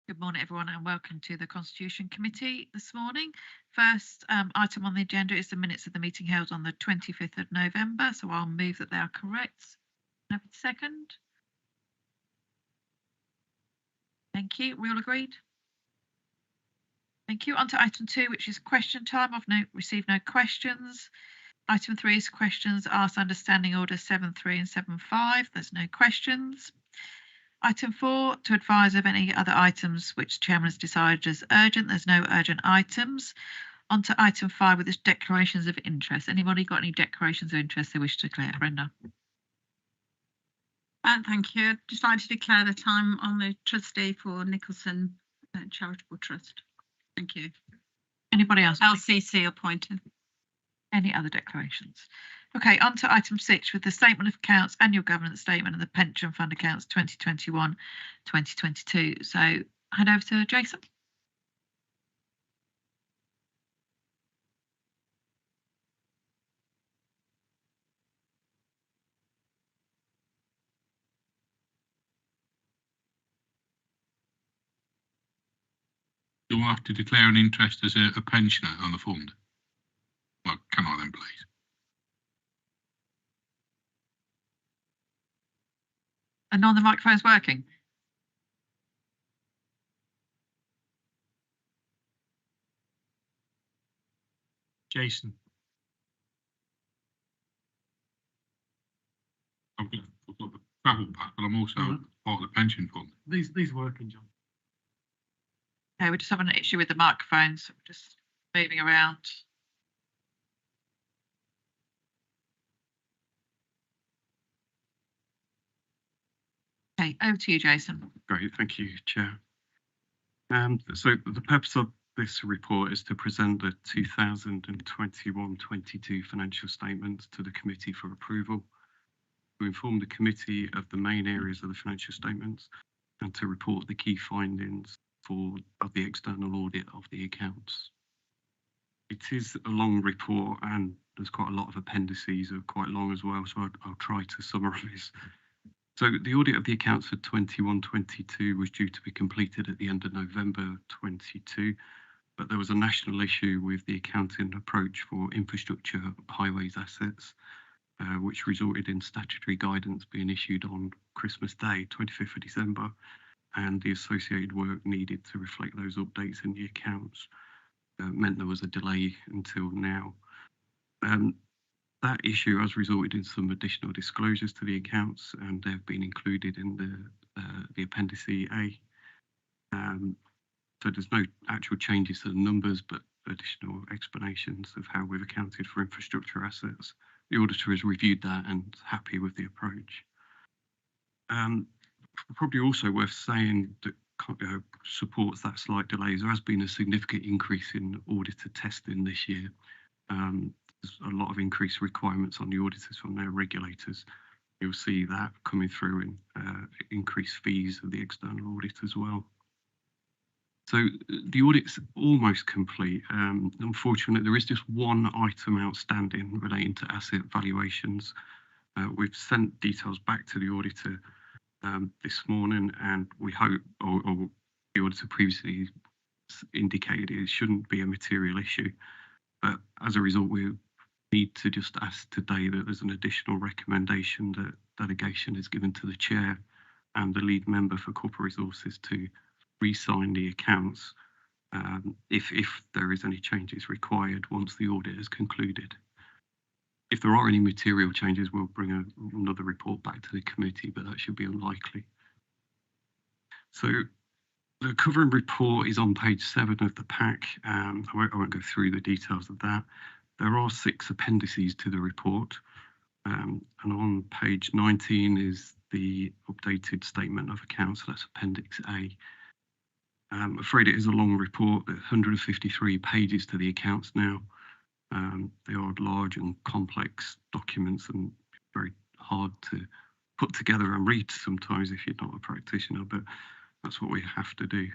Good morning, everyone, and welcome to the Constitution Committee this morning. First item on the agenda is the minutes of the meeting held on the 25th of November. So I'll move that they are correct. Have a second. Thank you. We all agreed? Thank you. On to item 2, which is question time. I've received no questions. Item 3 is questions asked under Standing Order 7.3 and 7.5. There's no questions. Item 4, to advise of any other items which the Chairman has decided as urgent. There's no urgent items. On to item 5 with the declarations of interest. Anybody got any declarations of interest they wish to declare? Brenda. Thank you. I'd just like to declare that I'm on the trustee for Nicholson Charitable Trust. Thank you. Anybody else? LCC appointed. Any other declarations? Okay, on to item 6 with the statement of accounts, annual governance statement and the pension fund accounts 2021-2022. So hand over to Jason. Do I have to declare an interest as a pensioner on the fund? Well, can I then, please? And none of the microphone's working. Jason. I've got the travel pack, but I'm also part of the pension fund. These working, John. Okay, we're just having an issue with the microphones. We're just moving around. Okay, over to you, Jason. Great, thank you, Chair. So the purpose of this report is to present the 2021-22 financial statements to the committee for approval, to inform the committee of the main areas of the financial statements, and to report the key findings of the external audit of the accounts. It is a long report and there's quite a lot of appendices are quite long as well, so I'll try to summarise. So the audit of the accounts for 21-22 was due to be completed at the end of November 22, but there was a national issue with the accounting approach for infrastructure highways assets, which resulted in statutory guidance being issued on Christmas Day, 25th of December, and the associated work needed to reflect those updates in the accounts meant there was a delay until now. That issue has resulted in some additional disclosures to the accounts, and they've been included in the Appendix A. So there's no actual changes to the numbers, but additional explanations of how we've accounted for infrastructure assets. The auditor has reviewed that and is happy with the approach. Probably also worth saying that supports that slight delay. There has been a significant increase in auditor testing this year. There's a lot of increased requirements on the auditors from their regulators. You'll see that coming through in increased fees of the external audit as well. So the audit's almost complete. Unfortunately, there is just one item outstanding relating to asset valuations. We've sent details back to the auditor this morning, and we hope, or the auditor previously indicated it shouldn't be a material issue. But as a result, we need to just ask today that there's an additional recommendation that delegation is given to the chair and the lead member for corporate resources to re-sign the accounts if there is any changes required once the audit is concluded. If there are any material changes, we'll bring another report back to the committee, but that should be unlikely. So the covering report is on page 7 of the pack. I won't go through the details of that. There are 6 appendices to the report. And on page 19 is the updated statement of accounts, so that's Appendix A. I'm afraid it is a long report, 153 pages to the accounts now. They are large and complex documents and very hard to put together and read sometimes if you're not a practitioner, but that's what we have to do.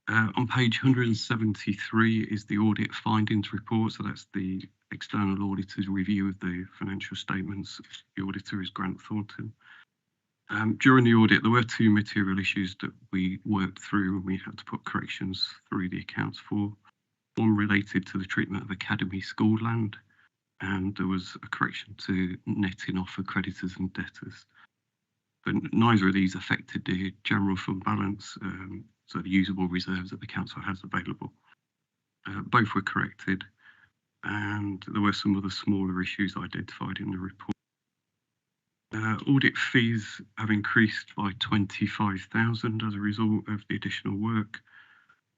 On page 173 is the audit findings report, so that's the external auditor's review of the financial statements. The auditor is Grant Thornton. During the audit, there were two material issues that we worked through and we had to put corrections through the accounts for. One related to the treatment of academy school land, and there was a correction to netting off of creditors and debtors. But neither of these affected the general fund balance, so the usable reserves that the council has available. Both were corrected, and there were some other smaller issues identified in the report. Audit fees have increased by 25,000 as a result of the additional work,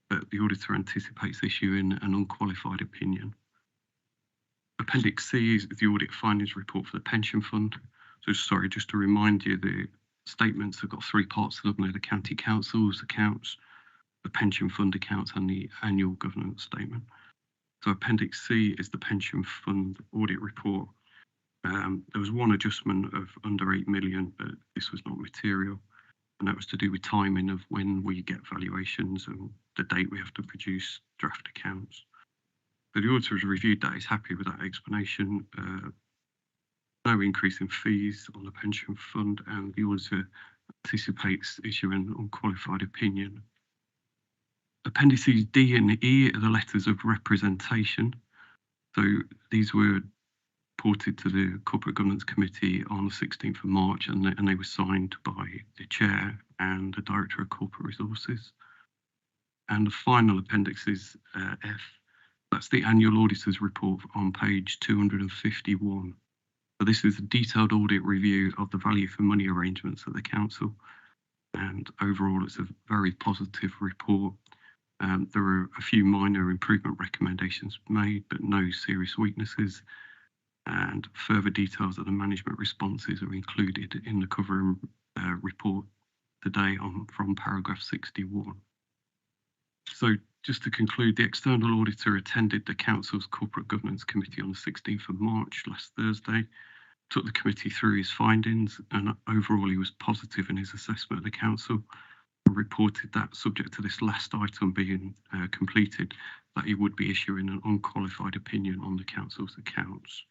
but the auditor anticipates issuing an unqualified opinion. Appendix C is the audit findings report for the pension fund. So sorry, just to remind you, the statements have got three parts to them. They're the county council's accounts, the pension fund accounts, and the annual governance statement. So Appendix C is the pension fund audit report. There was one adjustment of under 8 million, but this was not material. And that was to do with timing of when we get valuations and the date we have to produce draft accounts. So the auditor has reviewed that, is happy with that explanation. No increase in fees on the pension fund, and the auditor anticipates issuing an unqualified opinion. Appendices D and E are the letters of representation. So these were reported to the Corporate Governance Committee on the 16th of March, and they were signed by the Chair and the Director of Corporate Resources. And the final appendix is F. That's the annual auditor's report on page 251. So this is a detailed audit review of the value for money arrangements at the council. And overall, it's a very positive report. There are a few minor improvement recommendations made, but no serious weaknesses. And further details of the management responses are included in the covering report today from paragraph 61. So just to conclude, the external auditor attended the council's corporate governance committee on the 16th of March, last Thursday, took the committee through his findings, and overall he was positive in his assessment of the council, and reported that, subject to this last item being completed, that he would be issuing an unqualified opinion on the council's accounts.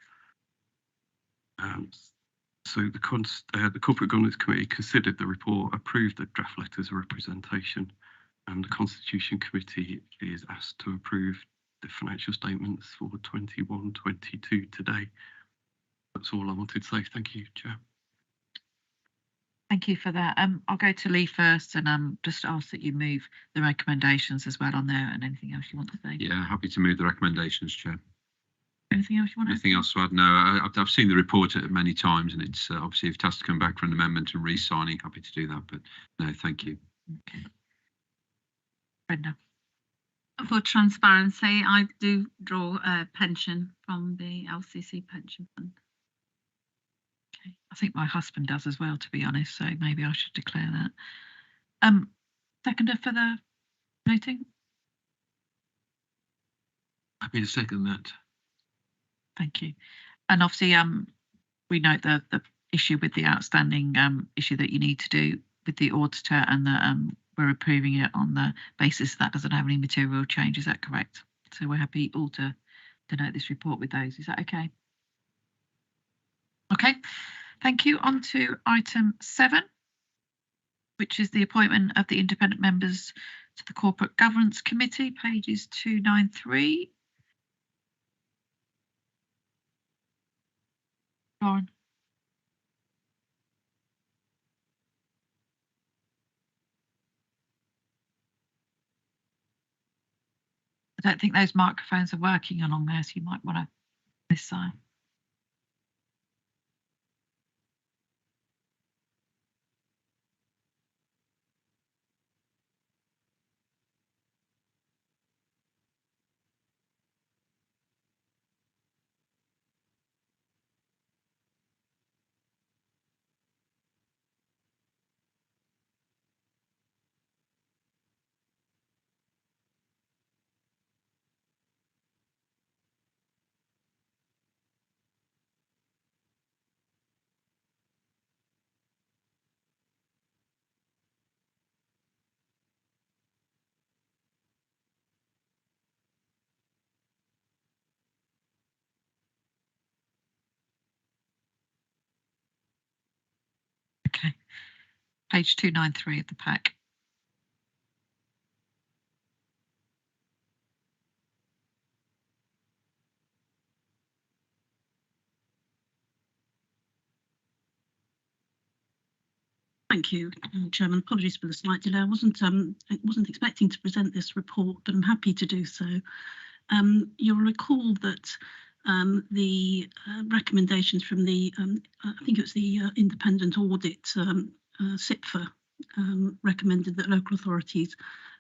So the Corporate Governance Committee considered the report, approved the draft letters of representation, and the Constitution Committee is asked to approve the financial statements for 21-22 today. That's all I wanted to say. Thank you, Chair. Thank you for that. I'll go to Lee first, and just ask that you move the recommendations as well on there, and anything else you want to say. Yeah, happy to move the recommendations, Chair. Anything else you want to say? Anything else to add? No, I've seen the report many times, and it's obviously if it has to come back for an amendment and re-signing, happy to do that. But no, thank you. Okay. Brenda. For transparency, I do draw a pension from the LCC pension fund. Okay. I think my husband does as well, to be honest, so maybe I should declare that. Seconder for the voting? Happy to second that. Thank you. And obviously, we note the issue with the outstanding issue that you need to do with the auditor, and that we're approving it on the basis that doesn't have any material change. Is that correct? So we're happy all to note this report with those. Is that okay? Okay, thank you. On to item 7, which is the appointment of the independent members to the Corporate Governance Committee, pages 293. Lauren. I don't think those microphones are working along there, so you might want to this side. Okay. Page 293 of the pack. Thank you, Chairman. Apologies for the slight delay. I wasn't expecting to present this report, but I'm happy to do so. You'll recall that the recommendations from the, I think it was the independent audit, SIPFA, recommended that local authorities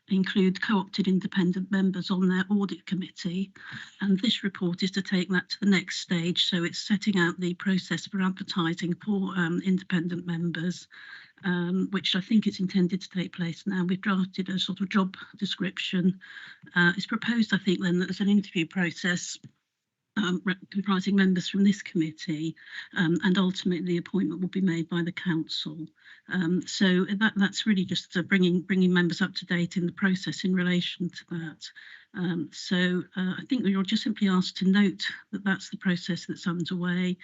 include co-opted independent members on their audit committee, and this report is to take that to the next stage. So it's setting out the process for advertising for independent members, which I think is intended to take place now. We've drafted a sort of job description. It's proposed, I think, then that there's an interview process comprising members from this committee, and ultimately the appointment will be made by the council. So that's really just bringing members up to date in the process in relation to that. So I think we will just simply ask to note that that's the process that's underway,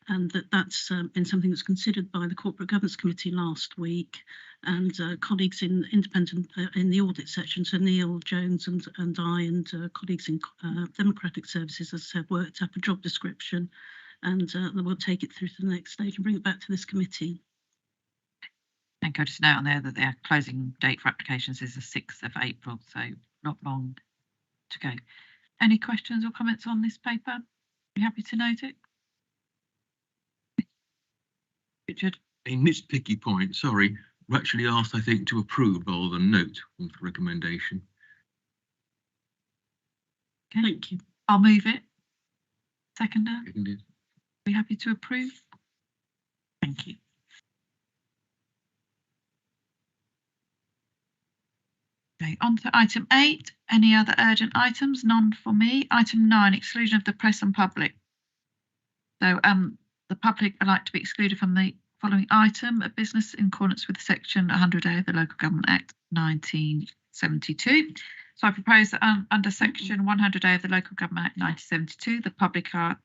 and that's been something that's considered by the Corporate Governance Committee last week, and colleagues in independent in the audit section, so Neil Jones and I and colleagues in Democratic Services, as I said, worked up a job description, and we'll take it through to the next stage and bring it back to this committee. And I'll just note on there that their closing date for applications is the 6th of April, so not long to go. Any questions or comments on this paper? Are you happy to note it? Richard? A nitpicky point, sorry. We're actually asked, I think, to approve rather than note of the recommendation. Okay. Thank you. I'll move it. Seconder? Seconded. Are we happy to approve? Thank you. Okay, on to item 8. Any other urgent items? None for me. Item 9, exclusion of the press and public. So the public are like to be excluded from the following item of business in accordance with section 100A of the Local Government Act 1972. So I propose that under section 100A of the Local Government Act 1972, the public are